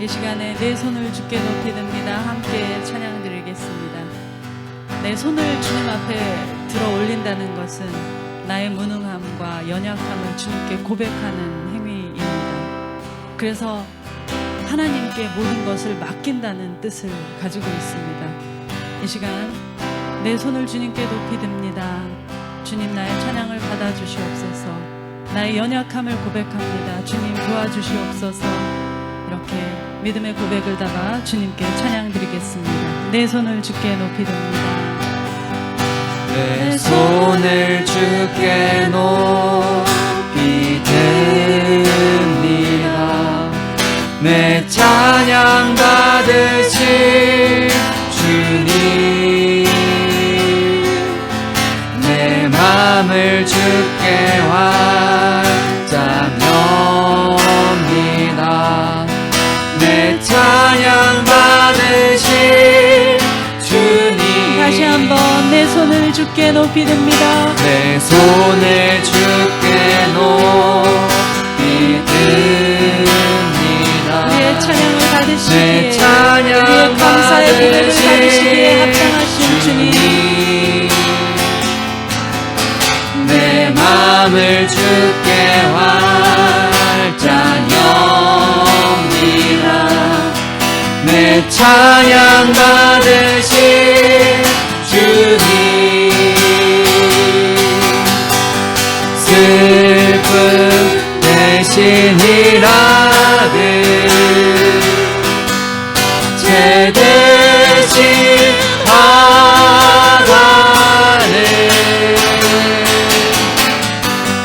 이 시간에 내 손을 주께 높이 듭니다. 함께 찬양 드리겠습니다. 내 손을 주님 앞에 들어 올린다는 것은 나의 무능함과 연약함을 주님께 고백하는 행위입니다. 그래서 하나님께 모든 것을 맡긴다는 뜻을 가지고 있습니다. 이 시간 내 손을 주님께 높이 듭니다. 주님, 나의 찬양을 받아주시옵소서. 나의 연약함을 고백합니다. 주님, 도와주시옵소서. 이렇게 믿음의 고백을 다가 주님께 찬양 드리겠습니다. 내 손을 주께 높이 듭니다. 내 손을 주께 높이 듭니다. 내 찬양 받으실 주님, 내 맘을 주께 활짝엽니다. 내 찬양 받으실 주님, 다시 한번 내 손을 주께 높이 듭니다. 내 손을 주께 높이 듭니다. 내 찬양을 받으시기에, 내 찬양 우리의 감사의 고백을 받으시기에 합당하신 주님, 내 맘을 주께 활짝엽니다. 내 찬양 받으실 주님, 슬픔 대신 희락을, 죄 대신 화가를,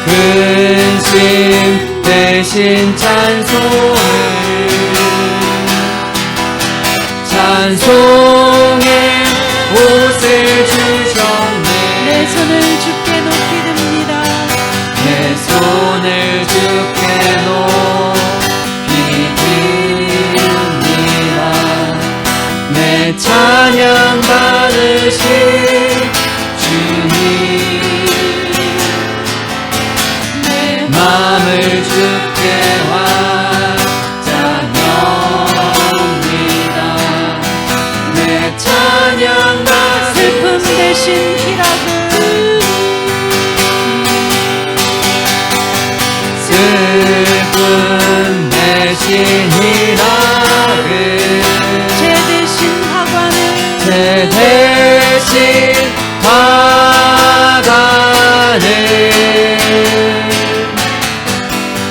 근심 대신 찬송을, 찬송의 옷을 주셨네. 내 손을 주께 높이 듭니다. 내 손을 주께 높이 듭니다. 내 찬양 받으실 주님, 내 맘을 주께 활짝엽니다. 내 찬양 슬픔 대신 희락을, 슬픔 대신 희락을, 죄 대신 화관을, 죄 대신 화가를,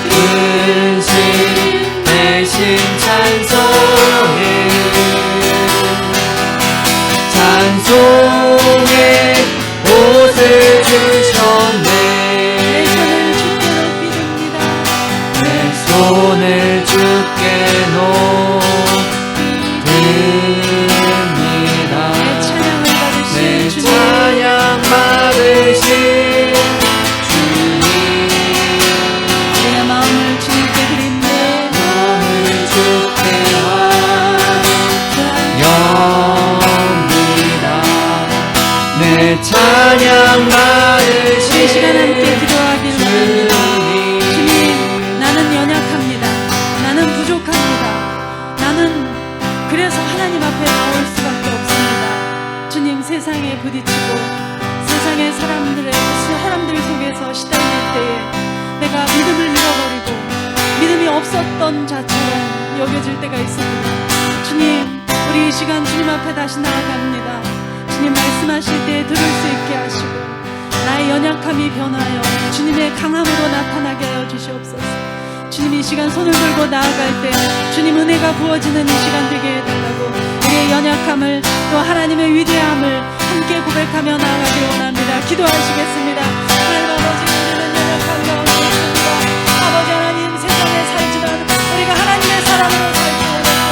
근심 대신 찬송을, 찬송의 옷을 주셨네. 내 손을 주께 높이 듭니다. 내 손을 주께 높이 듭니다. 내 찬양을 받으실 내 주님, 찬양 받으실 주님, 우리의 마음을 주님께 드립니다. 마음을 주께 활짝엽니다. 내 찬양 받으실 이 시간 함께 기도하기를 원합니다. 주님, 나는 연약합니다. 나는 부족합니다. 나는 그래서 하나님 앞에 나올 수밖에 없습니다. 주님, 세상에 부딪히고 세상의 사람들 속에서 시달릴 때에 내가 믿음을 잃어버리고 믿음이 없었던 자처럼 여겨질 때가 있습니다. 주님, 우리 이 시간 주님 앞에 다시 나아갑니다. 주님 말씀하실 때 들을 수 있게 하시고 나의 연약함이 변하여 주님의 강함으로 나타나게 하여 주시옵소서. 주님, 이 시간 손을 들고 나아갈 때 주님 은혜가 부어지는 이 시간 되게 해달라고 우리의 연약함을 또 하나님의 위대함을 함께 고백하며 나아가길 원합니다. 기도하시겠습니다. 하나님 아버지, 우리는 연약한 가운데 있습니다. 아버지 하나님, 세상에 살지만 우리가 하나님의 사람으로 살기 원했고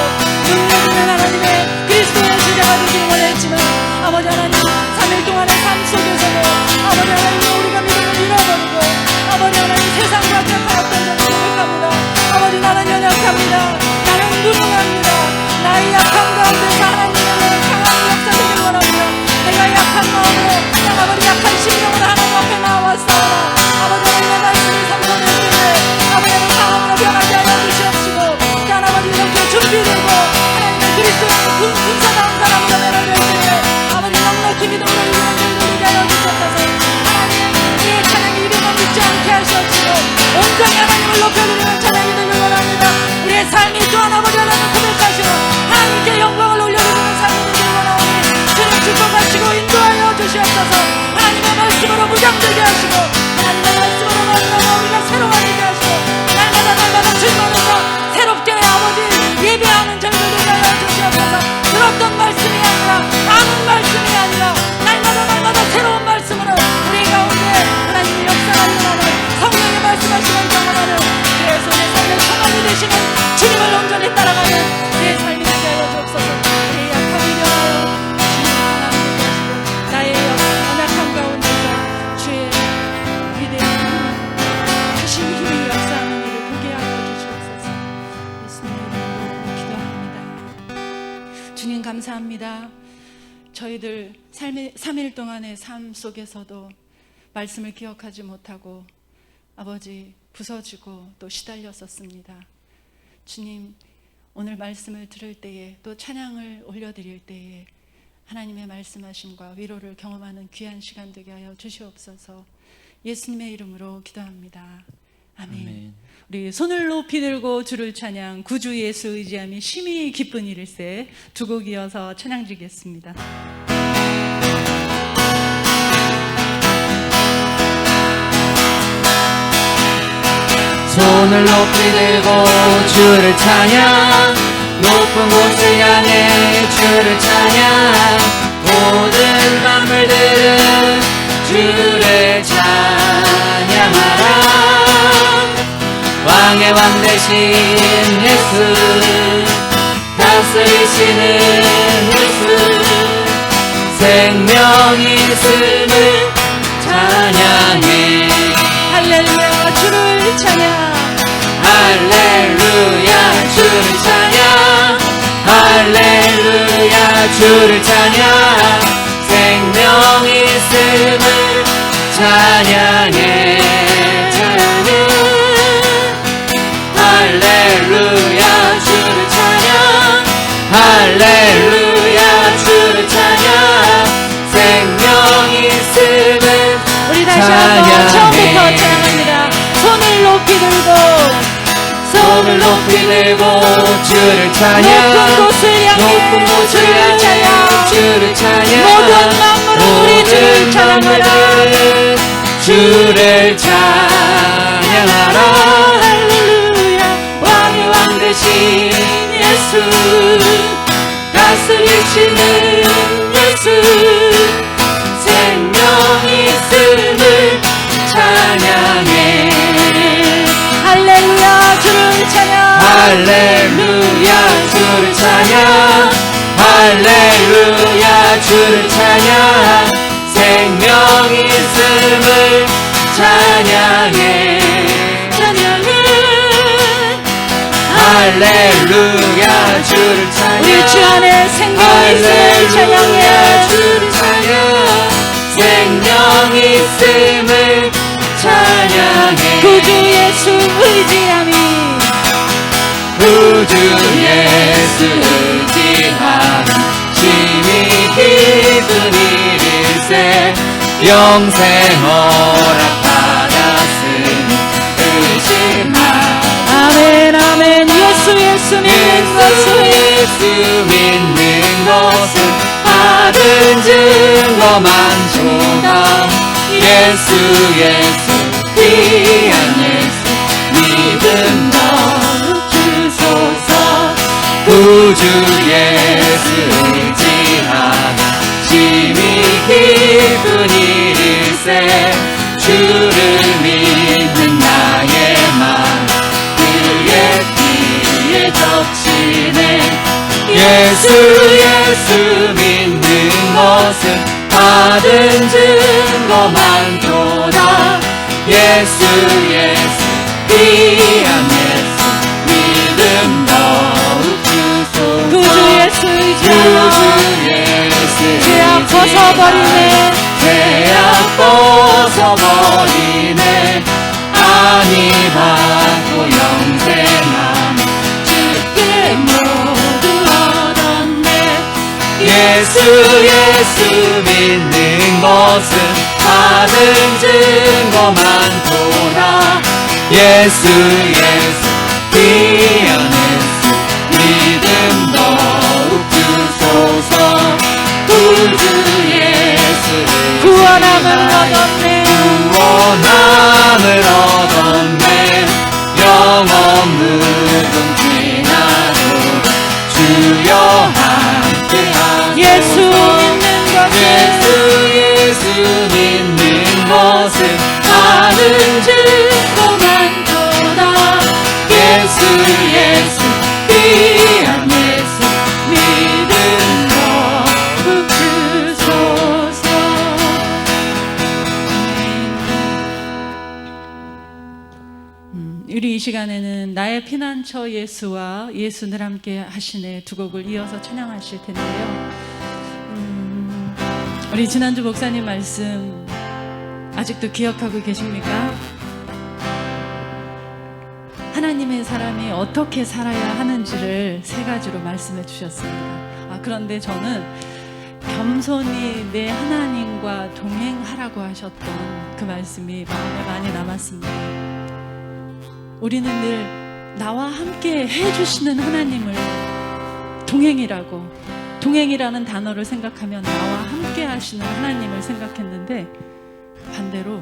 능력 있는 하나님의 그리스도의 제자가 되길 원했지만 아버지 하나님, 3일 동안의 삶 속에서도 아버지 하나님, 우리가 믿음을 잃어버리고 아버지 하나님, 세상과 짝하였던 점을 고백합니다. 아버지, 나는 연약합니다. 나는 무능합니다. 나의 약한 가운데서 하나님의 강한 역사되길 원합니다. 내가 약한 마음으로 아버지 약한 심령으로 하나님 앞에 나왔사오나 아버지 하나님의 말씀이 성전될 때에 아버지 하나님 상황으로 변하지 하여 주시옵시고 단 아버지 이렇게 준비되어 내 삶이 또한 아버지 하나님 고백하시고 하나님께 영광을 올려드리는 삶이 되길 원하오니 주님 축복하시고 인도하여 주시옵소서. 하나님의 말씀으로 무장되게 하시고 하나님의 말씀으로 말씀하며 우리가 새로워지게 하시고 날마다 주님으로서 새롭게 아버지 예배하는 저희를 되게 하여 주시옵소서. 들었던 말씀이 아니라 아는 말씀이 아니라 날마다 새로운 말씀으로 우리 가운데 하나님의 역사하는 하나님 성령의 말씀하시는 경험하는 내 손의 삶의 청함이 되시는 주님을 온전히 따라가는 내 삶이 되게 하여 주옵소서. 내 약함을 일어나요 주님 하나님 되시고 나의 연약함 가운데서 주의 위대한 힘 하신 힘이 역사하는 일을 보게 하여 주시옵소서. 예수님의 이름으로 기도합니다. 주님 감사합니다. 저희들 3일 동안의 삶 속에서도 말씀을 기억하지 못하고 아버지 부서지고 또 시달렸었습니다. 주님 오늘 말씀을 들을 때에 또 찬양을 올려드릴 때에 하나님의 말씀하심과 위로를 경험하는 귀한 시간 되게 하여 주시옵소서. 예수님의 이름으로 기도합니다. 아멘. 아멘. 우리 손을 높이 들고 주를 찬양 구주 예수 의지함이 심히 기쁜 일일세 두 곡 이어서 찬양 드리겠습니다. 손을 높이 들고 주를 찬양 높은 곳을 향해 주를 찬양 모든 만물들은 주를 찬양하라. 왕의 왕 되신 예수 다스리시는 예수 생명 있음을 찬양해. 할렐루야 주를 찬양 할렐루야 주를 찬양 할렐루야 주를 찬양 생명 있음을 찬양해. 할렐루야 주를 찬양 할렐루야 주를 찬양 생명 있음을 우리 다시 한번 처음부터 찬양합니다. 손을 높이 들고 주를 찬양 높은 곳을 향해 주를 찬양 주를 찬양 모든 만물은 우리 주를 찬양하라. 주를 찬양하라. 할렐루야 왕의 왕 되신 예수 다스리시는 예수 생명 있음을 찬양해. 할렐루야 주를 찬양 할렐루야 주를 찬양 할렐루야 주를 찬양 생명 있음을 찬양해. 할렐루야 주를 찬양 우리 주 안에 생명 있음을 찬양해. 할렐루야 주를 찬양 생명 있음을 찬양해. 구주 예수 의지함이 구주 예수 의지함 심히 기쁜 일일세 영생 허락받았으니 의심하. 아멘 아멘 예수 믿는 것은 예수 믿는 것은 받은 증거만 좋다. 예수 귀한 예수 믿음 더욱 주소서. 구주 예수 의지하라 심히 기쁜 일일세 주를 믿는 나의 맘 그의 피에 적시네. 예수 믿는 것은 받은 증거만 도다. 예수 귀한 예수 믿음 더욱 주소서. 구주 예수 의지하라 죄악 벗어버리네. 죄악 벗어버리네. 아니 받고 영생함 주께 모두 얻었네. 예수 믿는 것은 받은 증거만 도다. 예수 귀한 예수 거 많도다. 예수 예수 귀한 예수 믿음 주소서. 우리 이 시간에는 나의 피난처 예수와 예수 늘 함께 하시네 두 곡을 이어서 찬양하실 텐데요. 우리 지난주 목사님 말씀 아직도 기억하고 계십니까? 하나님의 사람이 어떻게 살아야 하는지를 세 가지로 말씀해 주셨습니다. 그런데 저는 겸손히 내 하나님과 동행하라고 하셨던 그 말씀이 마음에 많이 남았습니다. 우리는 늘 나와 함께 해주시는 하나님을 동행이라는 단어를 생각하면 나와 함께 하시는 하나님을 생각했는데, 반대로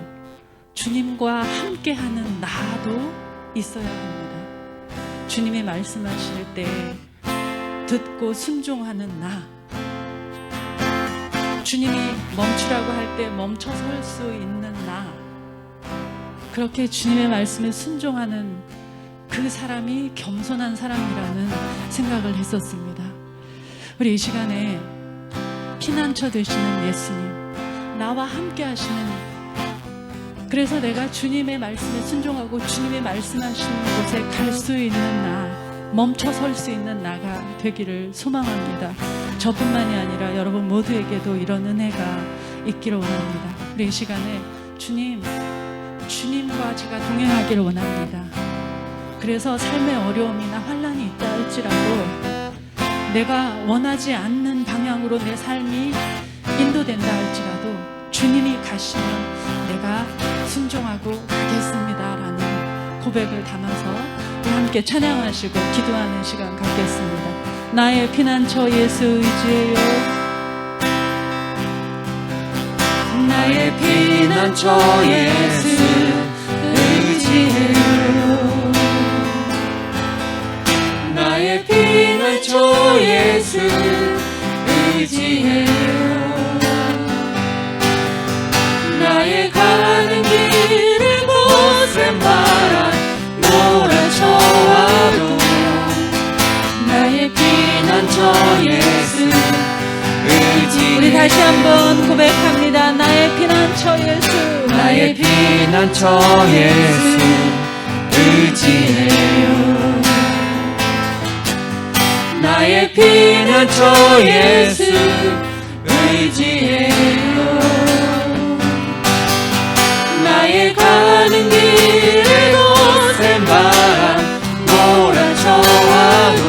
주님과 함께 하는 나도 있어야 합니다. 주님이 말씀하실 때 듣고 순종하는 나, 주님이 멈추라고 할 때 멈춰 설 수 있는 나, 그렇게 주님의 말씀에 순종하는 그 사람이 겸손한 사람이라는 생각을 했었습니다. 우리 이 시간에 피난처 되시는 예수님, 나와 함께 하시는, 그래서 내가 주님의 말씀에 순종하고 주님의 말씀하시는 곳에 갈 수 있는 나, 멈춰 설 수 있는 나가 되기를 소망합니다. 저뿐만이 아니라 여러분 모두에게도 이런 은혜가 있기를 원합니다. 우리 이 시간에 주님과 제가 동행하기를 원합니다. 그래서 삶의 어려움이나 환난이 있다 할지라도 내가 원하지 않는 방향으로 내 삶이 인도된다 할지라도 주님이 가시면 내가 순종하고 가겠습니다라는 고백을 담아서 우리 함께 찬양하시고 기도하는 시간 갖겠습니다. 나의 피난처 예수 의지해요. 나의 피난처 예수 의지해요. 나의 피난처 예수 의지해요. 나의 가는 길을 곳에 바람 몰아쳐와도 나의 피난처 예수 의지해요. 우리 다시 한번 고백합니다. 나의 피난처 예수, 나의 피난처 예수 의지해요. 나의 피난처 예수 의지해요. 나의 가는 길에 곳에 바람 몰아쳐와도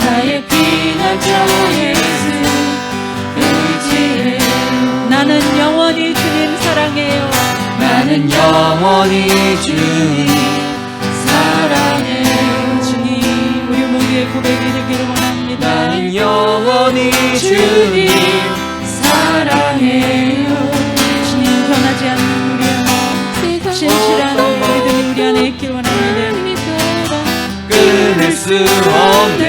나의 피난처 예수 의지해요. 나는 영원히 주님 사랑해요. 나는 영원히 주님 사랑해요. 주님, 우리 모두의 고백이 되기를 원합니다. 나는 영원히 주님 사랑해요. 주님, 변하지 않는 우리의 마음, 신실한 믿음이 우리 안에 있기를 원합니다. 끊을 수 없네.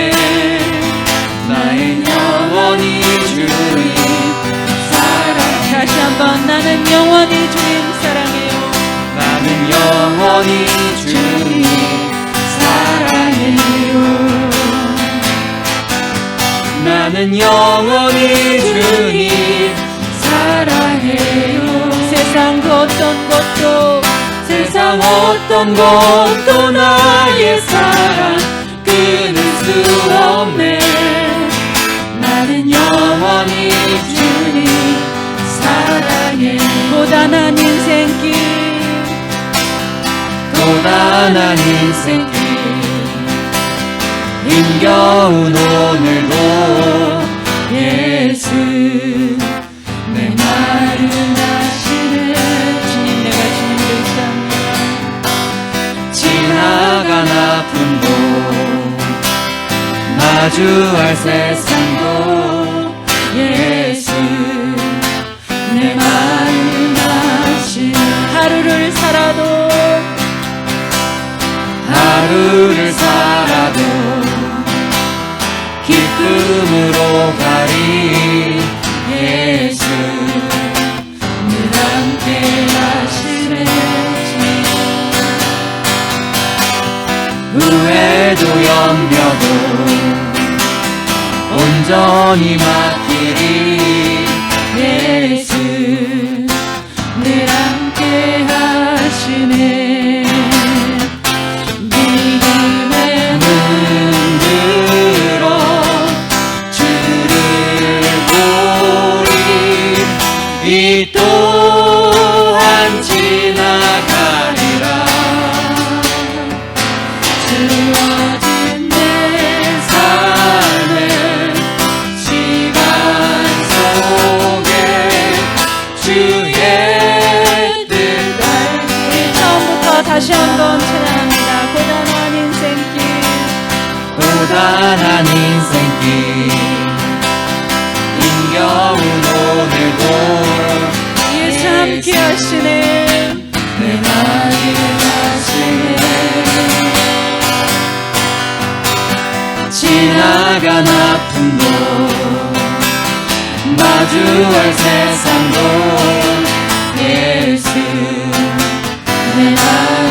나의 영원히 주님 사랑해요. 다시 한번 나는 영원히 주님 사랑해요. 나는 영원히 주님 사랑해요. 나는 영원히 주님 사랑해요. 세상 그 어떤 것도, 세상 어떤 것도 나의 사랑 끊을 수 없네. 나는 영원히 주님 사랑해. 고단한 인생길, 고단한 인생길 힘겨운 오늘도 예수 내 말을 아시네. 주님, 내가 주님을 의지합니다. 지나간 아픔도 마주할 세상도 예수 내 마음 아시네. 하루를 살아도, 하루를 살아도 기쁨으로 가리 예수 늘 함께 하시네. 온전히 맡기리. 예수 늘 함께 하시네. 믿음의 눈 들어 주를 보리. 이 또한 지나가리라. 주어진 내 삶의 시간 속에 주의 뜻 우리 처음부터 다시 한번 찬양합니다. 고단한 인생길 고단한 인생길 힘겨운 오늘도 예수 함께 하시네. 내 마음을 하시네. 지나간 아픔도 마주할 세상도 예수 내 마음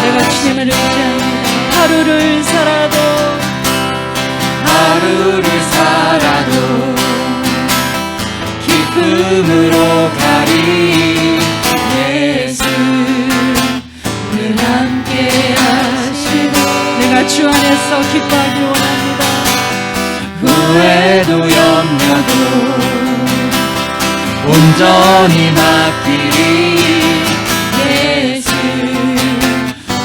내가 주님을 의지합니다. 하루를 살아도 기쁨으로 가리. 예수 늘 함께 하시네. 내가 주 안에서 기뻐하기 원합니다. 후회도 염려도 온전히 맡기리. 예수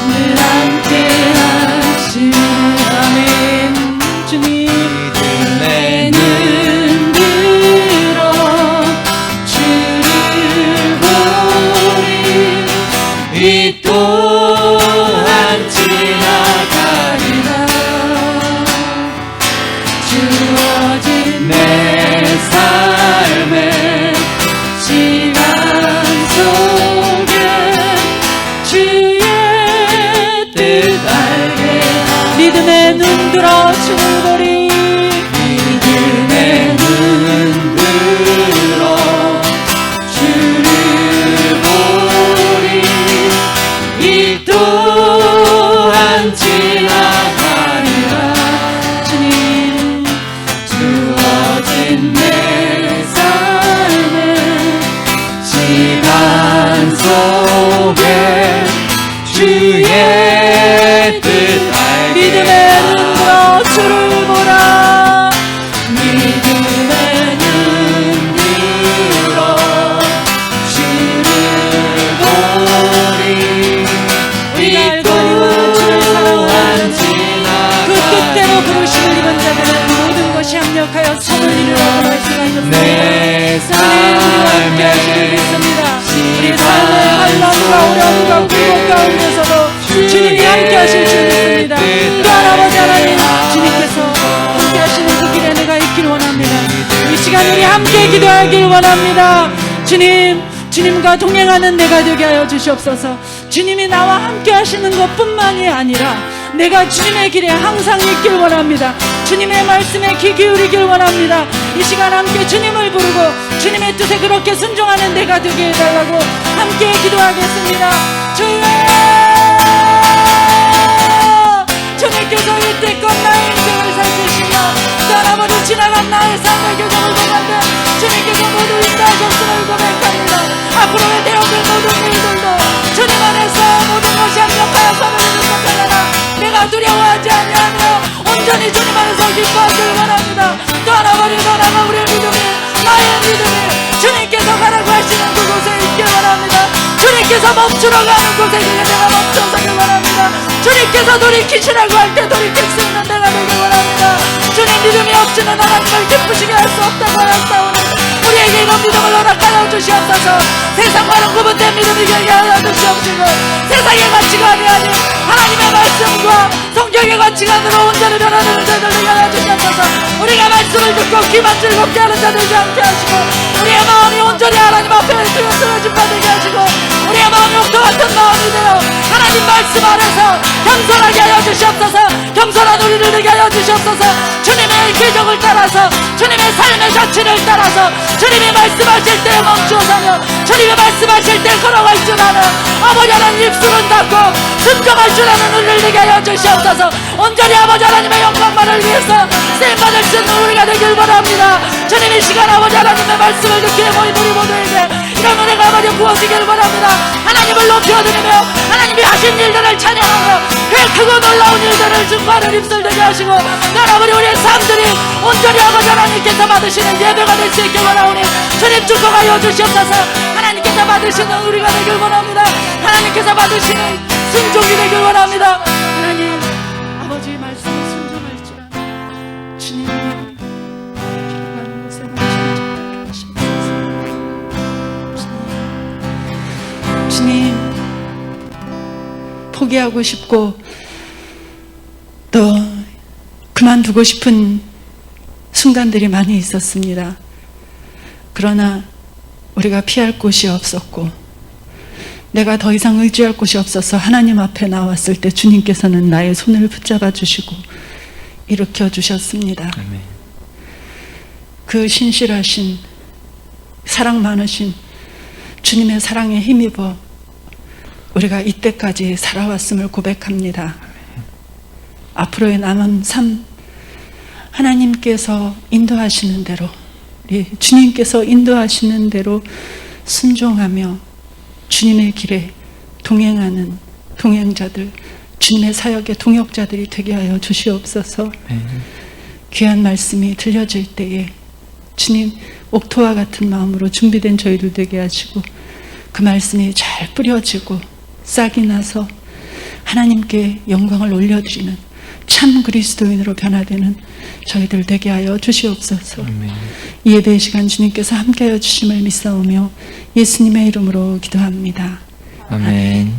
늘 함께 하시네. 아멘. 주님 믿음의 눈 들어 주를 보리. 이 또한 지나가리라. 주어진 내 삶의 시간 속에 주의 뜻 알게. 믿음의 눈 들어 주를 보리. 믿음의 눈 들어 주를 보리. 이 또한 지나가리라. 주님 주어진 내 삶의 시간 속에 주의 뜻 알게. 믿음의 눈 들어 주를 보라. 믿음의 눈 들어 주를 보리. 이 또한 그 뜻대로 부르심을 입은 자들은 모든 것이 합력하여 선을 이루라고 말씀하셨습니다. 내 하나님 우리 삶의 환난과 어려움과 굴곡 가운데서도 주님이 함께 하실 줄 믿습니다. 또한 아버지 하나님 주님께서 함께 하시는 그 길에 내가 있길 원합니다. 이 시간 우리 함께 기도하길 원합니다. 주님과 동행하는 내가 되게 하여 주시옵소서. 주님이 나와 함께 하시는 것뿐만이 아니라 내가 주님의 길에 항상 있길 원합니다. 주님의 말씀에 귀 기울이길 원합니다. 이 시간 함께 주님을 부르고 주님의 뜻에 그렇게 순종하는 내가 되게 해달라고 함께 기도하겠습니다. 주여, 주님께서 이때껏 나의 인생을 살피시며 떠나버려 지나간 나의 삶의 교정을 보는데 주님께서 모두 인도하셨음을 고백합니다. 앞으로의 되어질 모든 일들도 주님 안에서 모든 것이 합력하여 선을 이룰 것 하나 내가 두려워하지 아니하며 온전히 주님 안에서 기뻐하길 원합니다. 떠나버려 떠나가 우리의 믿음이 나의 믿음이 주님께서 가라고 하시는 그곳에 있길 원합니다. 주님께서 멈추러 가는 곳에 내가 멈춰서길 원합니다. 주님께서 돌이키시라고 할 때 돌이킬 수 있는 내가 되길 원합니다. 주님 믿음이 없이는 하나님을 기쁘시게 할 수 없다고 하였사오니 우리에게 이런 믿음을 허락하여 주시옵소서. 세상과는 구분된 믿음이 되게 하여 주시옵시고 세상의 가치가 아니하니 하나님의 말씀과 성경의 가치관으로 온전히 변화되는 자들 되게 하여 주시옵소서. 우리가 말씀을 듣고 귀만 즐겁게 하는 자들이 함께 하시고 우리의 마음이 온전히 하나님 앞에 쓰여진 바 되게 하시고 우리의 마음이 옥토 같은 마음이 되어 하나님 말씀 안에서 겸손하게 하여 주시옵소서. 겸손한 우리를 되게 하여 주시옵소서. 주님의 기적을 따라서 주님의 삶의 가치를 따라서 주님이 말씀하실 때 멈추어서며 주님이 말씀하실 때 걸어갈 줄 아는 아버지 하나님 입술은 닫고 순종할 줄 아는 우리를 되게 하여 주시옵소서. 온전히 아버지 하나님의 영광만을 위해서 쓰임받을 수 있는 우리가 되길 바랍니다. 주님 이 시간 아버지 하나님의 말씀을 듣기에 모인 우리 모두에게 이런 은혜가 아버지 부어지길 바랍니다. 하나님을 높여드리며 하나님이 하신 일들을 찬양하며 그 크고 놀라운 일들을 증거하는 입술되게 하시고 여러분이 우리의 삶들이 온전히 아버지 하나님께서 받으시는 예배가 될 수 있게 원하오니 주님 축복하여 주시옵소서. 하나님께서 받으시는 우리가 되길 원합니다. 하나님께서 받으시는 순종이 되길 원합니다. 하나님 아버지의 말씀에 순종할 줄 아는 주님이 기도하는 곳에 모시게 하시옵소서. 주님 포기하고 싶고 또 그만두고 싶은 순간들이 많이 있었습니다. 그러나 우리가 피할 곳이 없었고 내가 더 이상 의지할 곳이 없어서 하나님 앞에 나왔을 때 주님께서는 나의 손을 붙잡아 주시고 일으켜 주셨습니다. 아멘. 그 신실하신 사랑 많으신 주님의 사랑에 힘입어 우리가 이때까지 살아왔음을 고백합니다. 앞으로의 남은 삶 하나님께서 인도하시는 대로 우리 주님께서 인도하시는 대로 순종하며 주님의 길에 동행하는 동행자들, 주님의 사역의 동역자들이 되게 하여 주시옵소서. 귀한 말씀이 들려질 때에 주님 옥토와 같은 마음으로 준비된 저희들 되게 하시고 그 말씀이 잘 뿌려지고 싹이 나서 하나님께 영광을 올려드리는 참 그리스도인으로 변화되는 저희들 되게 하여 주시옵소서. 이 예배의 시간 주님께서 함께하여 주심을 믿사오며 예수님의 이름으로 기도합니다. 아멘.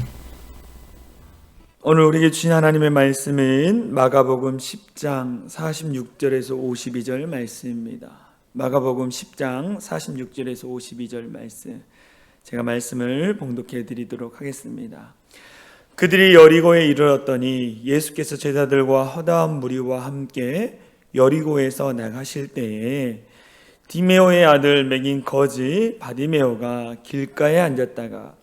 오늘 우리에게 주신 하나님의 말씀은 마가복음 10장 46절에서 52절 말씀입니다. 마가복음 10장 46절에서 52절 말씀, 제가 말씀을 봉독해 드리도록 하겠습니다. 그들이 여리고에 이르렀더니 예수께서 제자들과 허다한 무리와 함께 여리고에서 나가실 때에 디메오의 아들 맥인 거지 바디메오가 길가에 앉았다가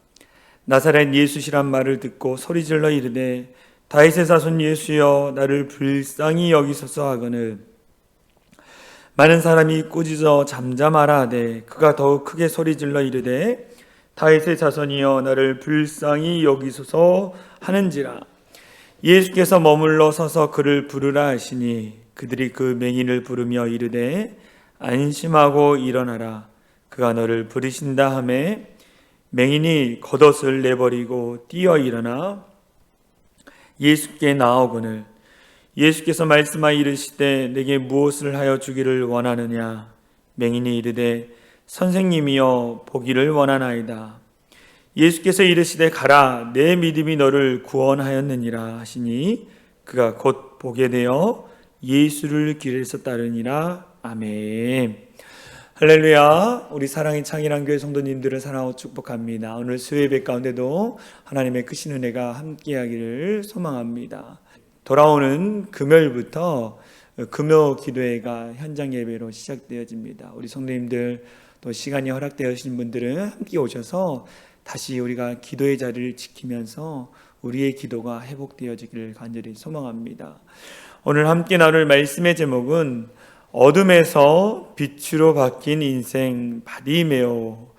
나사렛 예수시란 말을 듣고 소리질러 이르되 다윗의 자손 예수여 나를 불쌍히 여기소서 하거늘 많은 사람이 꾸짖어 잠잠하라 하되 그가 더욱 크게 소리질러 이르되 다윗의 자손이여 나를 불쌍히 여기소서 하는지라. 예수께서 머물러 서서 그를 부르라 하시니 그들이 그 맹인을 부르며 이르되 안심하고 일어나라 그가 너를 부르신다 하매 맹인이 겉옷을 내버리고 뛰어 일어나 예수께 나아오거늘 예수께서 말씀하여 이르시되 내게 무엇을 하여 주기를 원하느냐. 맹인이 이르되 선생님이여 보기를 원하나이다. 예수께서 이르시되 가라 내 믿음이 너를 구원하였느니라 하시니 그가 곧 보게 되어 예수를 길에서 따르니라. 아멘. 할렐루야. 우리 사랑의 창일한 교회 성도님들을 사랑하고 축복합니다. 오늘 수요예배 가운데도 하나님의 크신 은혜가 함께하기를 소망합니다. 돌아오는 금요일부터 금요 기도회가 현장 예배로 시작되어집니다. 우리 성도님들 또 시간이 허락되어진 분들은 함께 오셔서 다시 우리가 기도의 자리를 지키면서 우리의 기도가 회복되어지기를 간절히 소망합니다. 오늘 함께 나눌 말씀의 제목은 어둠에서 빛으로 바뀐 인생 바디메오.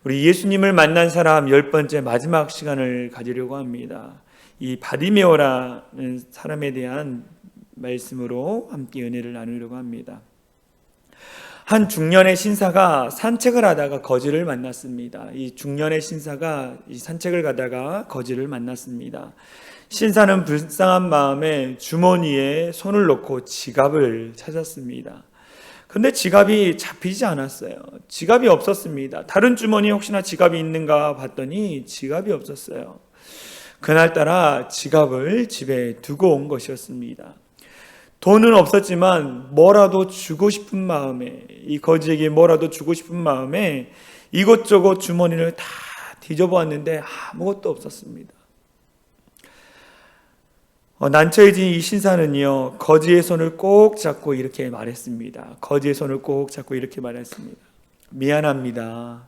우리 예수님을 만난 사람 10번째 마지막 시간을 가지려고 합니다. 이 바디메오라는 사람에 대한 말씀으로 함께 은혜를 나누려고 합니다. 한 중년의 신사가 산책을 하다가 거지를 만났습니다. 이 중년의 신사가 이 산책을 가다가 거지를 만났습니다. 신사는 불쌍한 마음에 주머니에 손을 넣고 지갑을 찾았습니다. 그런데 지갑이 잡히지 않았어요. 지갑이 없었습니다. 다른 주머니에 혹시나 지갑이 있는가 봤더니 지갑이 없었어요. 그날따라 지갑을 집에 두고 온 것이었습니다. 돈은 없었지만 뭐라도 주고 싶은 마음에, 이 거지에게 뭐라도 주고 싶은 마음에 이것저것 주머니를 다 뒤져보았는데 아무것도 없었습니다. 난처해진 이 신사는요, 거지의 손을 꼭 잡고 이렇게 말했습니다. 거지의 손을 꼭 잡고 이렇게 말했습니다. 미안합니다.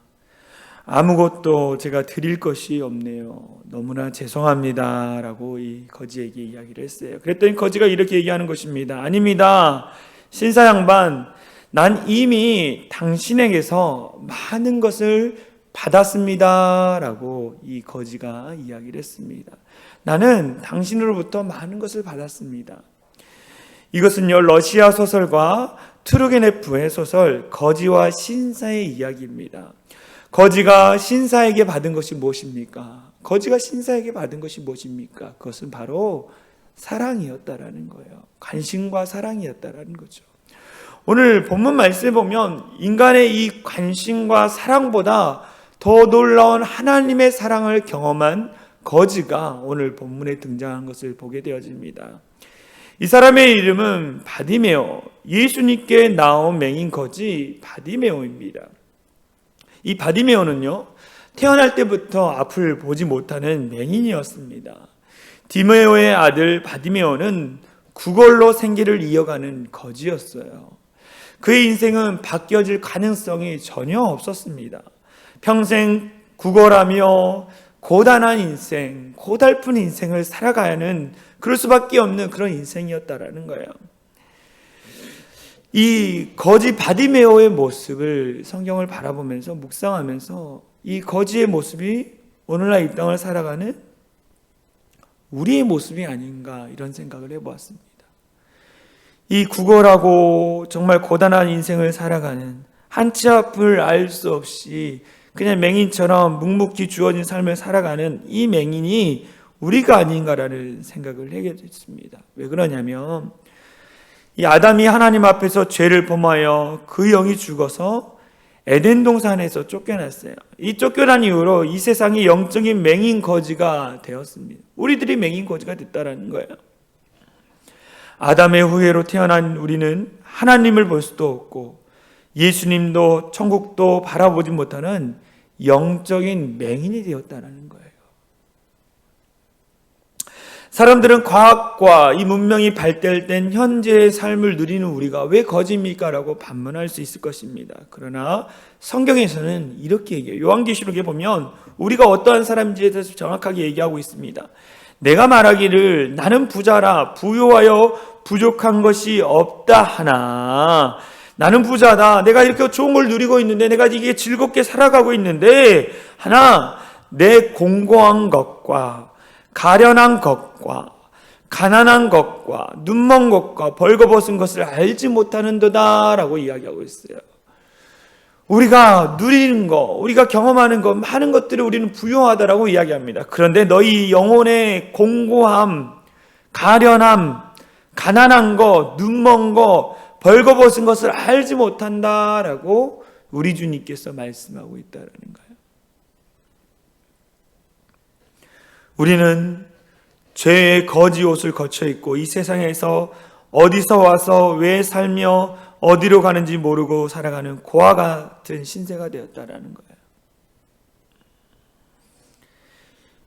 아무것도 제가 드릴 것이 없네요. 너무나 죄송합니다. 라고 이 거지에게 이야기를 했어요. 그랬더니 거지가 이렇게 얘기하는 것입니다. 아닙니다. 신사 양반, 난 이미 당신에게서 많은 것을 받았습니다 라고 이 거지가 이야기를 했습니다. 나는 당신으로부터 많은 것을 받았습니다. 이것은요, 러시아 소설가 투르게네프의 소설 거지와 신사의 이야기입니다. 거지가 신사에게 받은 것이 무엇입니까? 거지가 신사에게 받은 것이 무엇입니까? 그것은 바로 사랑이었다라는 거예요. 관심과 사랑이었다라는 거죠. 오늘 본문 말씀에 보면 인간의 이 관심과 사랑보다 더 놀라운 하나님의 사랑을 경험한 거지가 오늘 본문에 등장한 것을 보게 되어집니다. 이 사람의 이름은 바디메오, 예수님께 나온 맹인 거지 바디메오입니다. 이 바디메오는요, 태어날 때부터 앞을 보지 못하는 맹인이었습니다. 디메오의 아들 바디메오는 구걸로 생계를 이어가는 거지였어요. 그의 인생은 바뀌어질 가능성이 전혀 없었습니다. 평생 구걸하며 고단한 인생, 고달픈 인생을 살아가야 하는, 그럴 수밖에 없는 그런 인생이었다라는 거예요. 이 거지 바디메오의 모습을 성경을 바라보면서 묵상하면서 이 거지의 모습이 오늘날 이 땅을 살아가는 우리의 모습이 아닌가, 이런 생각을 해보았습니다. 이 구걸하고 정말 고단한 인생을 살아가는, 한치 앞을 알 수 없이 그냥 맹인처럼 묵묵히 주어진 삶을 살아가는 이 맹인이 우리가 아닌가라는 생각을 하게 됐습니다. 왜 그러냐면 이 아담이 하나님 앞에서 죄를 범하여 그 영이 죽어서 에덴 동산에서 쫓겨났어요. 이 쫓겨난 이후로 이 세상이 영적인 맹인 거지가 되었습니다. 우리들이 맹인 거지가 됐다라는 거예요. 아담의 후예로 태어난 우리는 하나님을 볼 수도 없고 예수님도 천국도 바라보지 못하는 영적인 맹인이 되었다는 거예요. 사람들은 과학과 이 문명이 발달된 현재의 삶을 누리는 우리가 왜 거짓입니까? 라고 반문할 수 있을 것입니다. 그러나 성경에서는 이렇게 얘기해요. 요한계시록에 보면 우리가 어떠한 사람인지에 대해서 정확하게 얘기하고 있습니다. 내가 말하기를 나는 부자라 부요하여 부족한 것이 없다 하나, 나는 부자다, 내가 이렇게 좋은 걸 누리고 있는데, 내가 이게 즐겁게 살아가고 있는데, 하나 내 공고한 것과 가련한 것과 가난한 것과 눈먼 것과 벌거벗은 것을 알지 못하는도다 라고 이야기하고 있어요. 우리가 누리는 것, 우리가 경험하는 것, 많은 것들을 우리는 부요하다라고 이야기합니다. 그런데 너희 영혼의 공고함, 가련함, 가난한 것, 눈먼 것, 벌거벗은 것을 알지 못한다라고 우리 주님께서 말씀하고 있다는 거예요. 우리는 죄의 거지 옷을 거쳐 입고 이 세상에서 어디서 와서 왜 살며 어디로 가는지 모르고 살아가는 고아 같은 신세가 되었다라는 거예요.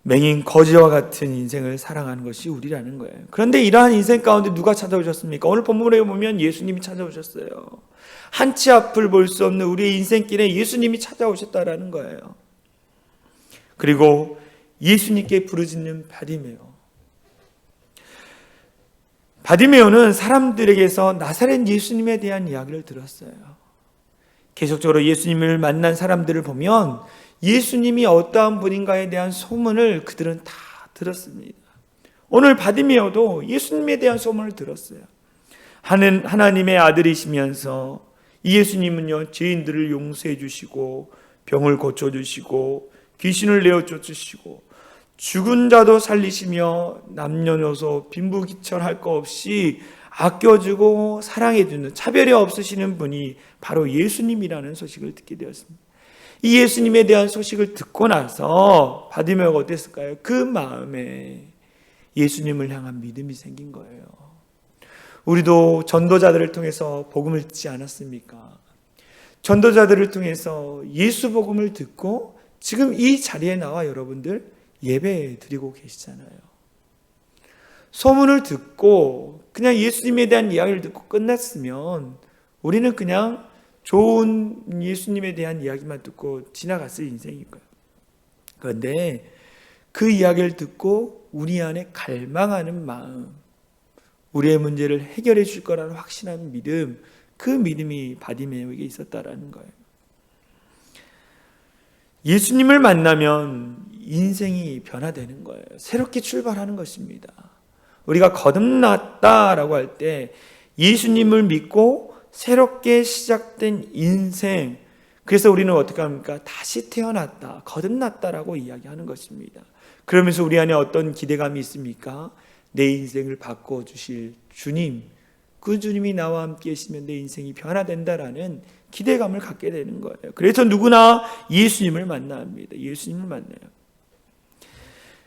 맹인 거지와 같은 인생을 살아가는 것이 우리라는 거예요. 그런데 이러한 인생 가운데 누가 찾아오셨습니까? 오늘 본문에 보면 예수님이 찾아오셨어요. 한치 앞을 볼 수 없는 우리의 인생길에 예수님이 찾아오셨다라는 거예요. 그리고 예수님께 부르짖는 바디메오. 바디메오는 사람들에게서 나사렛 예수님에 대한 이야기를 들었어요. 계속적으로 예수님을 만난 사람들을 보면 예수님이 어떠한 분인가에 대한 소문을 그들은 다 들었습니다. 오늘 바디메오도 예수님에 대한 소문을 들었어요. 하나님의 아들이시면서 이 예수님은요, 죄인들을 용서해 주시고 병을 고쳐 주시고 귀신을 내어 쫓으시고 죽은 자도 살리시며 남녀노소 빈부귀천할 거 없이 아껴주고 사랑해주는, 차별이 없으시는 분이 바로 예수님이라는 소식을 듣게 되었습니다. 이 예수님에 대한 소식을 듣고 나서 바디메오가 어땠을까요? 그 마음에 예수님을 향한 믿음이 생긴 거예요. 우리도 전도자들을 통해서 복음을 듣지 않았습니까? 전도자들을 통해서 예수 복음을 듣고 지금 이 자리에 나와 여러분들 예배 드리고 계시잖아요. 소문을 듣고 그냥 예수님에 대한 이야기를 듣고 끝났으면 우리는 그냥 좋은 예수님에 대한 이야기만 듣고 지나갔을 인생일 거예요. 그런데 그 이야기를 듣고 우리 안에 갈망하는 마음, 우리의 문제를 해결해 줄 거라는 확신한 믿음, 그 믿음이 바디메오에게 있었다라는 거예요. 예수님을 만나면 인생이 변화되는 거예요. 새롭게 출발하는 것입니다. 우리가 거듭났다라고 할 때 예수님을 믿고 새롭게 시작된 인생, 그래서 우리는 어떻게 합니까? 다시 태어났다, 거듭났다라고 이야기하는 것입니다. 그러면서 우리 안에 어떤 기대감이 있습니까? 내 인생을 바꿔주실 주님, 그 주님이 나와 함께 계시면 내 인생이 변화된다라는 기대감을 갖게 되는 거예요. 그래서 누구나 예수님을 만나야 합니다. 예수님을 만나요.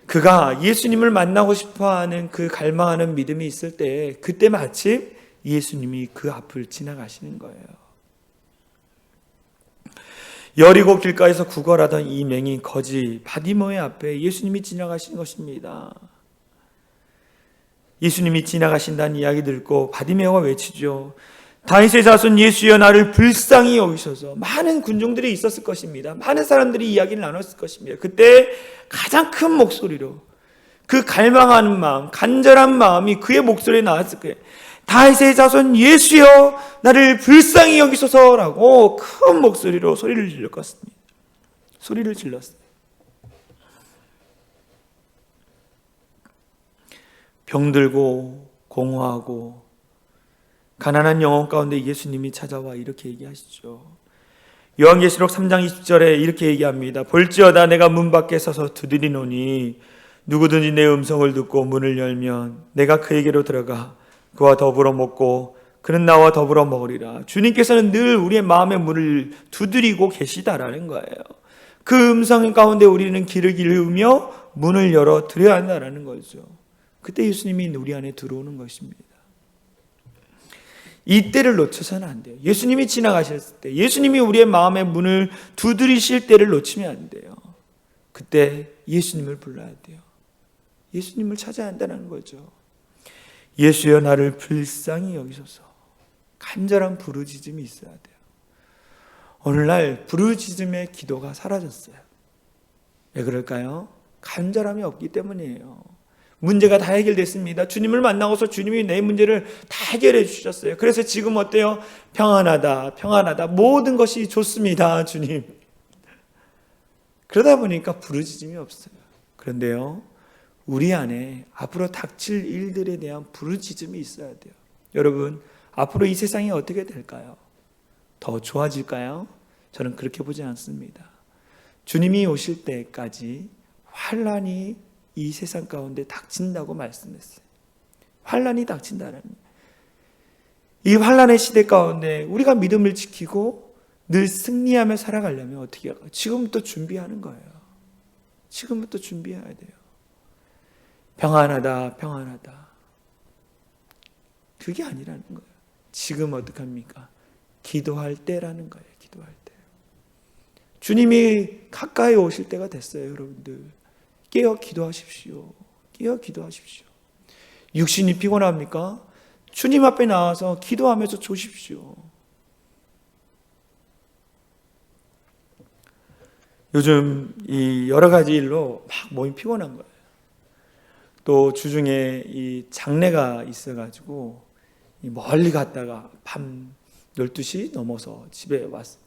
그가 예수님을 만나고 싶어하는 그 갈망하는 믿음이 있을 때, 그때 마침 예수님이 그 앞을 지나가시는 거예요. 여리고 길가에서 구걸하던 이 맹인 거지 바디모의 앞에 예수님이 지나가신 것입니다. 예수님이 지나가신다는 이야기 듣고 바디메오가 외치죠. 다윗의 자손 예수여, 나를 불쌍히 여기셔서. 많은 군중들이 있었을 것입니다. 많은 사람들이 이야기를 나눴을 것입니다. 그때 가장 큰 목소리로 그 갈망하는 마음, 간절한 마음이 그의 목소리에 나왔을 거예요. 다윗의 자손 예수여, 나를 불쌍히 여기소서라고 큰 목소리로 소리를 질렀습니다. 소리를 질렀어요. 병들고 공허하고 가난한 영혼 가운데 예수님이 찾아와 이렇게 얘기하시죠. 요한계시록 3장 20절에 이렇게 얘기합니다. 볼지어다 내가 문 밖에 서서 두드리노니 누구든지 내 음성을 듣고 문을 열면 내가 그에게로 들어가 그와 더불어 먹고 그는 나와 더불어 먹으리라. 주님께서는 늘 우리의 마음의 문을 두드리고 계시다라는 거예요. 그 음성 가운데 우리는 귀를 기울이며 문을 열어 드려야 한다라는 거죠. 그때 예수님이 우리 안에 들어오는 것입니다. 이때를 놓쳐서는 안 돼요. 예수님이 지나가셨을 때, 예수님이 우리의 마음의 문을 두드리실 때를 놓치면 안 돼요. 그때 예수님을 불러야 돼요. 예수님을 찾아야 한다는 거죠. 예수여, 나를 불쌍히 여기소서. 간절한 부르짖음이 있어야 돼요. 오늘날 부르짖음의 기도가 사라졌어요. 왜 그럴까요? 간절함이 없기 때문이에요. 문제가 다 해결됐습니다. 주님을 만나고서 주님이 내 문제를 다 해결해 주셨어요. 그래서 지금 어때요? 평안하다, 평안하다. 모든 것이 좋습니다, 주님. 그러다 보니까 부르짖음이 없어요. 그런데요, 우리 안에 앞으로 닥칠 일들에 대한 부르짖음이 있어야 돼요. 여러분, 앞으로 이 세상이 어떻게 될까요? 더 좋아질까요? 저는 그렇게 보지 않습니다. 주님이 오실 때까지 환난이 이 세상 가운데 닥친다고 말씀했어요. 환난이 닥친다는, 이 환난의 시대 가운데 우리가 믿음을 지키고 늘 승리하며 살아가려면 어떻게 할까요? 지금부터 준비하는 거예요. 지금부터 준비해야 돼요. 평안하다, 평안하다. 그게 아니라는 거예요. 지금 어떡합니까? 기도할 때라는 거예요. 기도할 때. 주님이 가까이 오실 때가 됐어요, 여러분들. 깨어 기도하십시오. 깨어 기도하십시오. 육신이 피곤합니까? 주님 앞에 나와서 기도하면서 조십시오. 요즘 이 여러 가지 일로 막 몸이 피곤한 거예요. 또 주중에 이 장례가 있어가지고 멀리 갔다가 밤 12시 넘어서 집에 왔어요.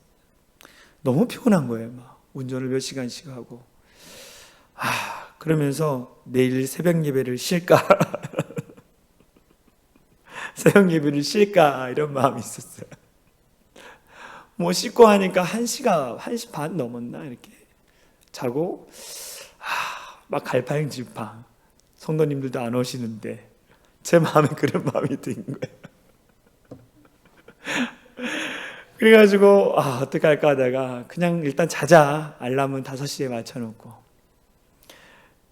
너무 피곤한 거예요. 막 운전을 몇 시간씩 하고. 그러면서 내일 새벽 예배를 쉴까? 새벽 예배를 쉴까? 이런 마음이 있었어요. 뭐 씻고 하니까 1시 반 넘었나? 이렇게 자고, 막 갈팡질팡. 성도님들도 안 오시는데, 제 마음에 그런 마음이 든 거예요. 그래가지고, 어떡할까 하다가, 그냥 일단 자자. 알람은 5시에 맞춰놓고.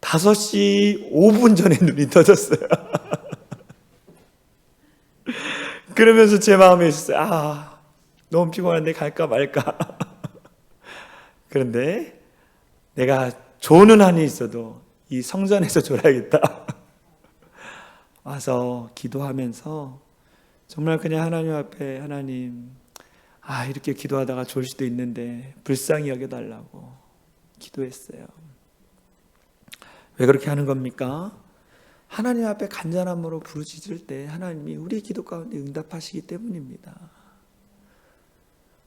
5시 5분 전에 눈이 떠졌어요. 그러면서 제 마음에 있었어요. 너무 피곤한데 갈까 말까. 그런데 내가 조는 한이 있어도 이 성전에서 졸아야겠다. 와서 기도하면서 정말 그냥 하나님 앞에, 하나님, 이렇게 기도하다가 졸 수도 있는데 불쌍히 여겨달라고 기도했어요. 왜 그렇게 하는 겁니까? 하나님 앞에 간절함으로 부르짖을 때 하나님이 우리 기도 가운데 응답하시기 때문입니다.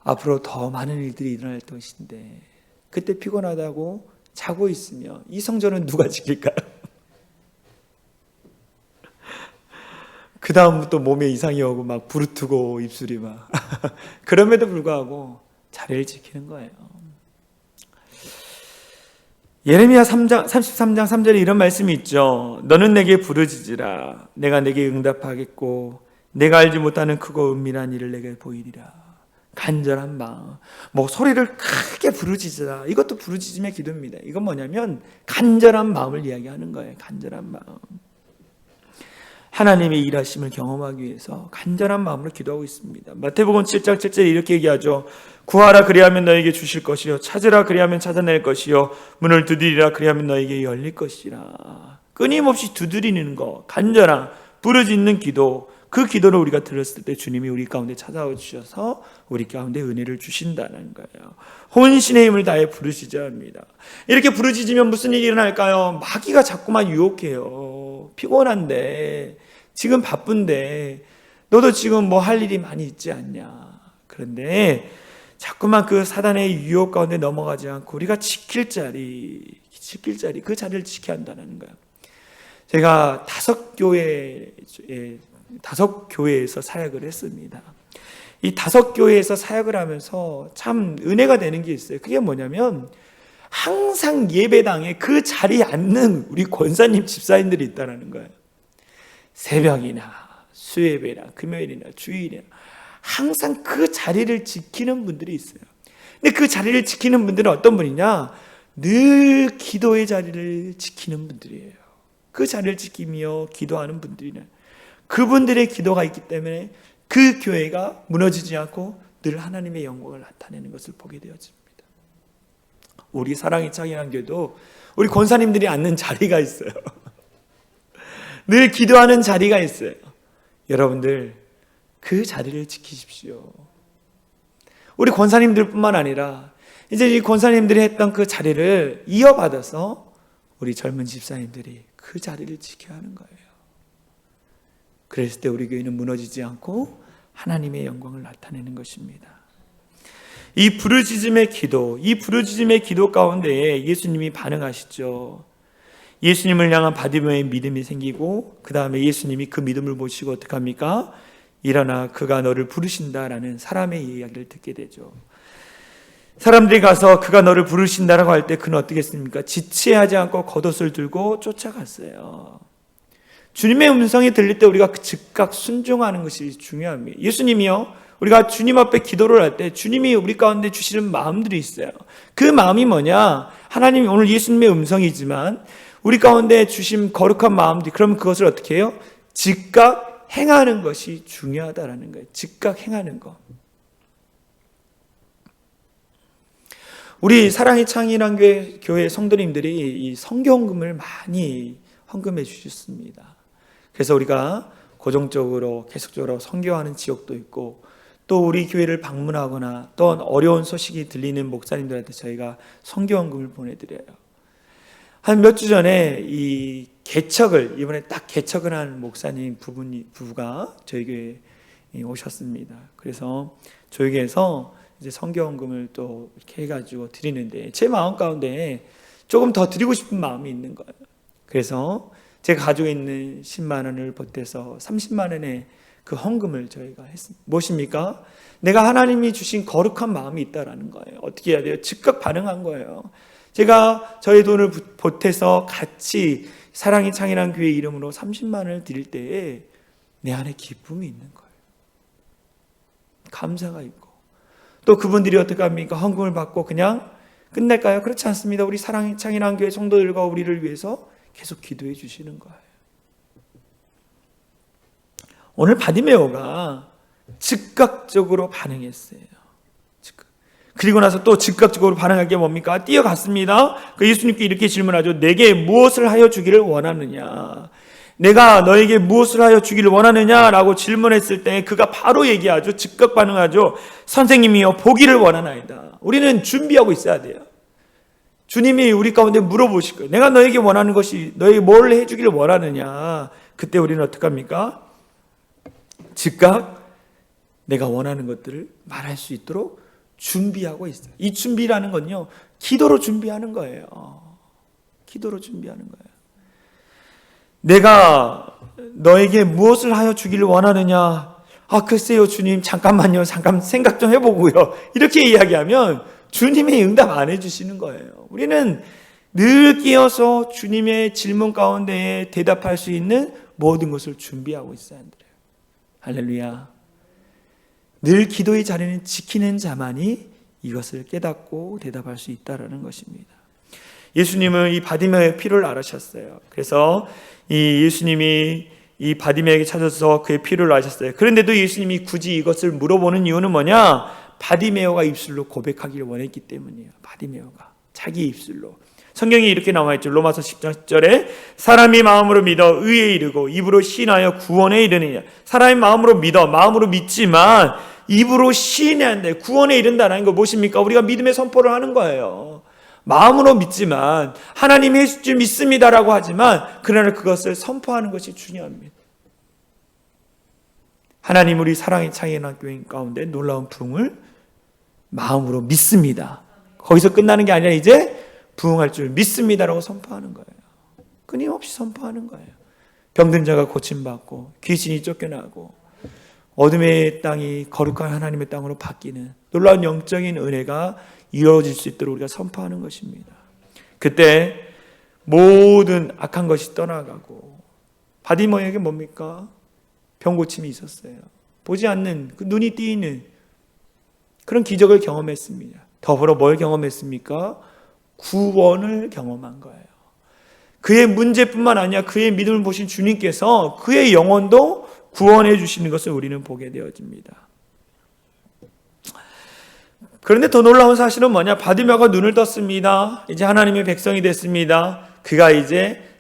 앞으로 더 많은 일들이 일어날 것인데 그때 피곤하다고 자고 있으면 이 성전은 누가 지킬까요? 그 다음부터 몸에 이상이 오고 막 부르트고 입술이 막 그럼에도 불구하고 자리를 지키는 거예요. 예레미야 33장 3절에 이런 말씀이 있죠. 너는 내게 부르짖으라. 내가 내게 응답하겠고 내가 알지 못하는 크고 은밀한 일을 내게 보이리라. 간절한 마음, 뭐 소리를 크게 부르짖으라. 이것도 부르짖음의 기도입니다. 이건 뭐냐면 간절한 마음을 이야기하는 거예요. 간절한 마음. 하나님의 일하심을 경험하기 위해서 간절한 마음으로 기도하고 있습니다. 마태복음 7장 7절에 이렇게 얘기하죠. 구하라 그리하면 너에게 주실 것이요 찾으라 그리하면 찾아낼 것이요 문을 두드리라 그리하면 너에게 열릴 것이라. 끊임없이 두드리는 거, 간절한 부르짖는 기도, 그 기도를 우리가 들었을 때 주님이 우리 가운데 찾아와 주셔서 우리 가운데 은혜를 주신다는 거예요. 혼신의 힘을 다해 부르짖어야 합니다. 이렇게 부르짖으면 무슨 일이 일어날까요? 마귀가 자꾸만 유혹해요. 피곤한데, 지금 바쁜데, 너도 지금 뭐 할 일이 많이 있지 않냐. 그런데 자꾸만 그 사단의 유혹 가운데 넘어가지 않고 우리가 지킬 자리, 그 자리를 지켜야 한다는 거예요. 제가 5교회에서 사역을 했습니다. 이 5교회에서 사역을 하면서 참 은혜가 되는 게 있어요. 그게 뭐냐면 항상 예배당에 그 자리에 앉는 우리 권사님 집사님들이 있다는 거예요. 새벽이나 수요예배나 금요일이나 주일이나 항상 그 자리를 지키는 분들이 있어요. 근데 그 자리를 지키는 분들은 어떤 분이냐? 늘 기도의 자리를 지키는 분들이에요. 그 자리를 지키며 기도하는 분들이네. 그분들의 기도가 있기 때문에 그 교회가 무너지지 않고 늘 하나님의 영광을 나타내는 것을 보게 되어집니다. 우리 사랑의 창이란 교회도 우리 권사님들이 앉는 자리가 있어요. 늘 기도하는 자리가 있어요. 여러분들 그 자리를 지키십시오. 우리 권사님들뿐만 아니라 이제 이 권사님들이 했던 그 자리를 이어받아서 우리 젊은 집사님들이 그 자리를 지켜야 하는 거예요. 그랬을 때 우리 교회는 무너지지 않고 하나님의 영광을 나타내는 것입니다. 이 부르짖음의 기도 가운데 예수님이 반응하시죠. 예수님을 향한 바디메오의 믿음이 생기고 그 다음에 예수님이 그 믿음을 보시고 어떻게 합니까? 일어나 그가 너를 부르신다라는 사람의 이야기를 듣게 되죠. 사람들이 가서 그가 너를 부르신다라고 할 때 그는 어떻게 했습니까? 지체하지 않고 겉옷을 들고 쫓아갔어요. 주님의 음성이 들릴 때 우리가 즉각 순종하는 것이 중요합니다. 예수님이요, 우리가 주님 앞에 기도를 할 때 주님이 우리 가운데 주시는 마음들이 있어요. 그 마음이 뭐냐? 하나님이 오늘 예수님의 음성이지만 우리 가운데 주신 거룩한 마음들이, 그러면 그것을 어떻게 해요? 즉각 행하는 것이 중요하다라는 거예요. 즉각 행하는 것. 우리 사랑의 창이란 교회 성도님들이 이 성경금을 많이 헌금해 주셨습니다. 그래서 우리가 고정적으로 계속적으로 선교하는 지역도 있고, 또 우리 교회를 방문하거나 또 어려운 소식이 들리는 목사님들한테 저희가 선교헌금을 보내드려요. 한 몇 주 전에 이 개척을, 이번에 딱 개척을 한 목사님 부부가 저희 교회에 오셨습니다. 그래서 저희 교회에서 이제 선교헌금을 또 이렇게 해가지고 드리는데 제 마음 가운데 조금 더 드리고 싶은 마음이 있는 거예요. 그래서 제가 가지고 있는 10만 원을 보태서 30만 원의 그 헌금을 저희가 했습니다. 무엇입니까? 내가 하나님이 주신 거룩한 마음이 있다라는 거예요. 어떻게 해야 돼요? 즉각 반응한 거예요. 제가 저의 돈을 보태서 같이 사랑의 창이란 교회 이름으로 30만 원을 드릴 때에 내 안에 기쁨이 있는 거예요. 감사가 있고. 또 그분들이 어떻게 합니까? 헌금을 받고 그냥 끝낼까요? 그렇지 않습니다. 우리 사랑의 창이란 교회 성도들과 우리를 위해서 계속 기도해 주시는 거예요. 오늘 바디메오가 즉각적으로 반응했어요. 그리고 나서 또 즉각적으로 반응한 게 뭡니까? 뛰어갔습니다. 그 예수님께 이렇게 질문하죠. 내게 무엇을 하여 주기를 원하느냐? 내가 너에게 무엇을 하여 주기를 원하느냐라고 질문했을 때 그가 바로 얘기하죠. 즉각 반응하죠. 선생님이여, 보기를 원하나이다. 우리는 준비하고 있어야 돼요. 주님이 우리 가운데 물어보실 거예요. 내가 너에게 원하는 것이, 너에게 뭘 해주기를 원하느냐. 그때 우리는 어떡합니까? 즉각 내가 원하는 것들을 말할 수 있도록 준비하고 있어요. 이 준비라는 건요, 기도로 준비하는 거예요. 기도로 준비하는 거예요. 내가 너에게 무엇을 하여 주기를 원하느냐? 글쎄요, 주님, 잠깐만요. 잠깐 생각 좀 해보고요. 이렇게 이야기하면 주님이 응답 안 해주시는 거예요. 우리는 늘 끼어서 주님의 질문 가운데에 대답할 수 있는 모든 것을 준비하고 있어야 한다. 할렐루야. 늘 기도의 자리는 지키는 자만이 이것을 깨닫고 대답할 수 있다는 것입니다. 예수님은 이 바디메오의 필요를 알으셨어요. 그래서 이 예수님이 이 바디메오에게 찾아서 그의 필요를 아셨어요. 그런데도 예수님이 굳이 이것을 물어보는 이유는 뭐냐? 바디메오가 입술로 고백하기를 원했기 때문이에요. 바디메오가 자기 입술로. 성경에 이렇게 나와 있죠. 로마서 10장 10절에 사람이 마음으로 믿어 의에 이르고 입으로 시인하여 구원에 이르느냐. 사람이 마음으로 믿어, 마음으로 믿지만 입으로 시인해야 한다. 구원에 이른다는 거 무엇입니까? 우리가 믿음의 선포를 하는 거예요. 마음으로 믿지만 하나님이 해줄 줄 믿습니다라고 하지만 그러나 그것을 선포하는 것이 중요합니다. 하나님 우리 사랑의 차이나 교회 가운데 놀라운 부흥을 마음으로 믿습니다. 거기서 끝나는 게 아니라 이제 부흥할 줄 믿습니다라고 선포하는 거예요. 끊임없이 선포하는 거예요. 병든 자가 고침받고 귀신이 쫓겨나고 어둠의 땅이 거룩한 하나님의 땅으로 바뀌는 놀라운 영적인 은혜가 이루어질 수 있도록 우리가 선포하는 것입니다. 그때 모든 악한 것이 떠나가고 바디메오에게 뭡니까? 병고침이 있었어요. 보지 않는 그 눈이 띄이는 그런 기적을 경험했습니다. 더불어 뭘 경험했습니까? 구원을 경험한 거예요. 그의 문제뿐만 아니라 그의 믿음을 보신 주님께서 그의 영혼도 구원해 주시는 것을 우리는 보게 되어집니다. 그런데 더 놀라운 사실은 뭐냐? 바디메오가 눈을 떴습니다. 이제 하나님의 백성이 됐습니다.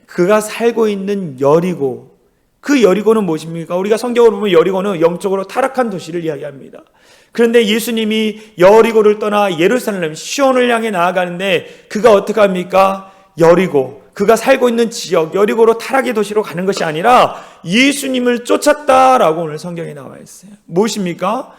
그가 살고 있는 여리고, 그 여리고는 무엇입니까? 우리가 성경을 보면 여리고는 영적으로 타락한 도시를 이야기합니다. 그런데 예수님이 여리고를 떠나 예루살렘 시온을 향해 나아가는데 그가 어떻게 합니까? 여리고, 그가 살고 있는 지역 여리고로 타락의 도시로 가는 것이 아니라 예수님을 쫓았다라고 오늘 성경에 나와 있어요. 무엇입니까?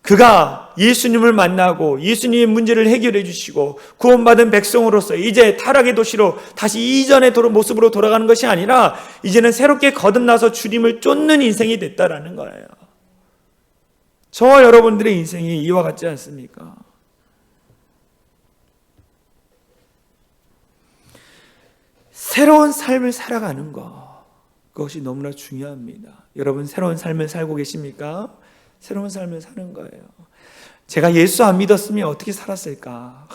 그가 예수님을 만나고 예수님의 문제를 해결해 주시고 구원받은 백성으로서 이제 타락의 도시로 다시 이전의 모습으로 돌아가는 것이 아니라 이제는 새롭게 거듭나서 주님을 쫓는 인생이 됐다라는 거예요. 저와 여러분들의 인생이 이와 같지 않습니까? 새로운 삶을 살아가는 것, 그것이 너무나 중요합니다. 여러분 새로운 삶을 살고 계십니까? 새로운 삶을 사는 거예요. 제가 예수 안 믿었으면 어떻게 살았을까?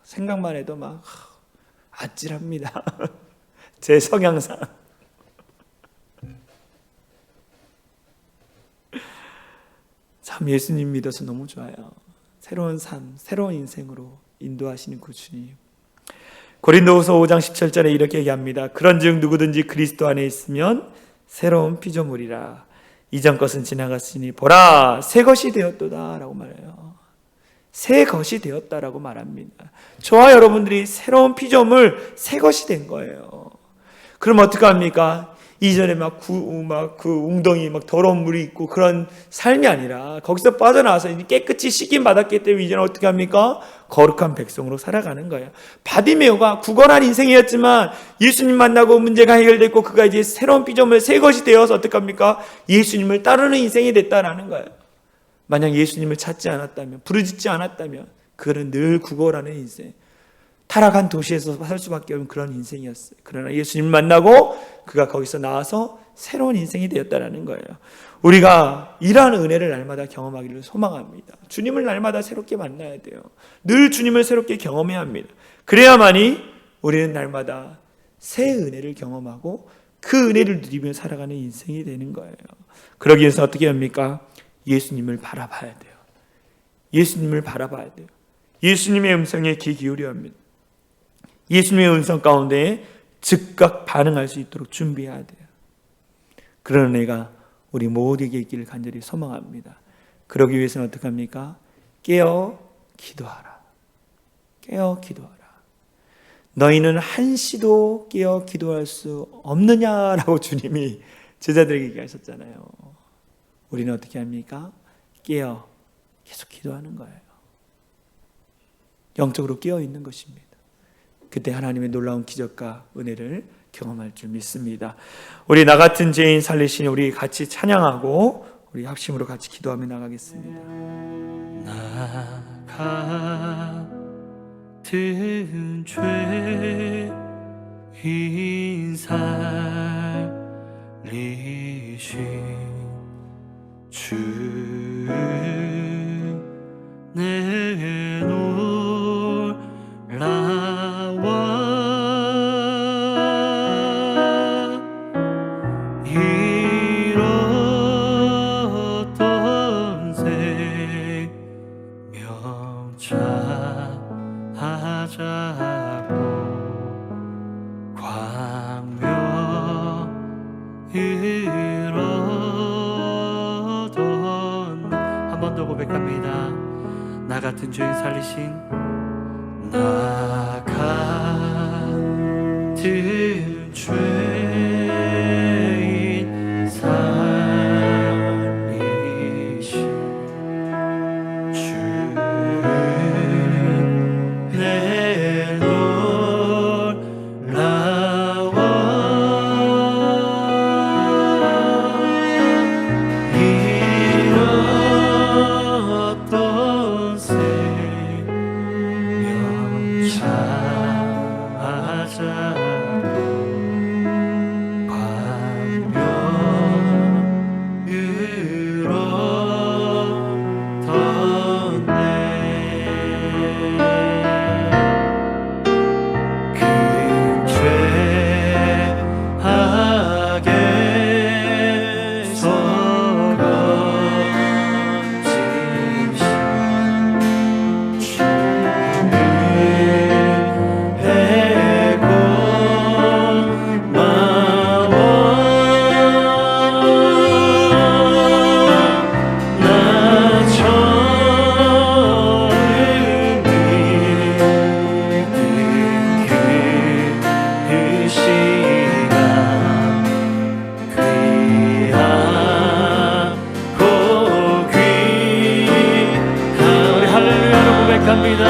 생각만 해도 막 아찔합니다. 제 성향상. 참 예수님 믿어서 너무 좋아요. 새로운 삶, 새로운 인생으로 인도하시는 그 주님. 고린도후서 5장 17절에 이렇게 얘기합니다. 그런즉 누구든지 그리스도 안에 있으면 새로운 피조물이라. 이전 것은 지나갔으니 보라 새 것이 되었도다 라고 말해요. 새 것이 되었다라고 말합니다. 저와 여러분들이 새로운 피조물, 새 것이 된 거예요. 그럼 어떡합니까? 이전에 그 웅덩이 더러운 물이 있고 그런 삶이 아니라 거기서 빠져나와서 깨끗이 씻김 받았기 때문에 이제는 어떻게 합니까? 거룩한 백성으로 살아가는 거예요. 바디메오가 구걸한 인생이었지만 예수님 만나고 문제가 해결됐고 그가 이제 새로운 피조물 새 것이 되어서 어떡합니까? 예수님을 따르는 인생이 됐다라는 거예요. 만약 예수님을 찾지 않았다면, 부르짖지 않았다면 그는 늘 구걸하는 인생, 타락한 도시에서 살 수밖에 없는 그런 인생이었어요. 그러나 예수님을 만나고 그가 거기서 나와서 새로운 인생이 되었다는 거예요. 우리가 이러한 은혜를 날마다 경험하기를 소망합니다. 주님을 날마다 새롭게 만나야 돼요. 늘 주님을 새롭게 경험해야 합니다. 그래야만이 우리는 날마다 새 은혜를 경험하고 그 은혜를 누리며 살아가는 인생이 되는 거예요. 그러기 위해서 어떻게 합니까? 예수님을 바라봐야 돼요. 예수님을 바라봐야 돼요. 예수님의 음성에 귀 기울여야 합니다. 예수님의 음성 가운데 즉각 반응할 수 있도록 준비해야 돼요. 그런 은혜가 우리 모두에게 있기를 간절히 소망합니다. 그러기 위해서는 어떻게 합니까? 깨어 기도하라. 깨어 기도하라. 너희는 한시도 깨어 기도할 수 없느냐라고 주님이 제자들에게 얘기하셨잖아요. 우리는 어떻게 합니까? 깨어 계속 기도하는 거예요. 영적으로 깨어 있는 것입니다. 그때 하나님의 놀라운 기적과 은혜를 경험할 줄 믿습니다. 우리 나 같은 죄인 살리시니 우리 같이 찬양하고 우리 합심으로 같이 기도하며 나가겠습니다. 나 같은 죄인 살리신 주 내 놀라와 잃었던 생명 찾아고 광명 잃었던 한 번 더 고백합니다. 나 같은 죄인 살리신 나 같은 죄인 살리신 주 내 놀라와 잃었던 생명 찾아고 광명 잃었던 고백합니다.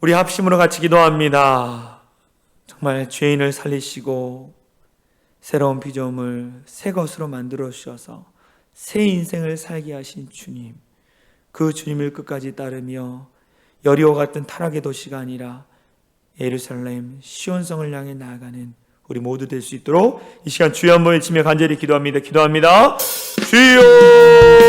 우리 합심으로 같이 기도합니다. 정말 죄인을 살리시고 새로운 피조물 새 것으로 만들어 주셔서 새 인생을 살게 하신 주님, 그 주님을 끝까지 따르며 여리고 같은 타락의 도시가 아니라 예루살렘 시온성을 향해 나아가는 우리 모두 될 수 있도록 이 시간 주여 한번 외치며 간절히 기도합니다. 주여!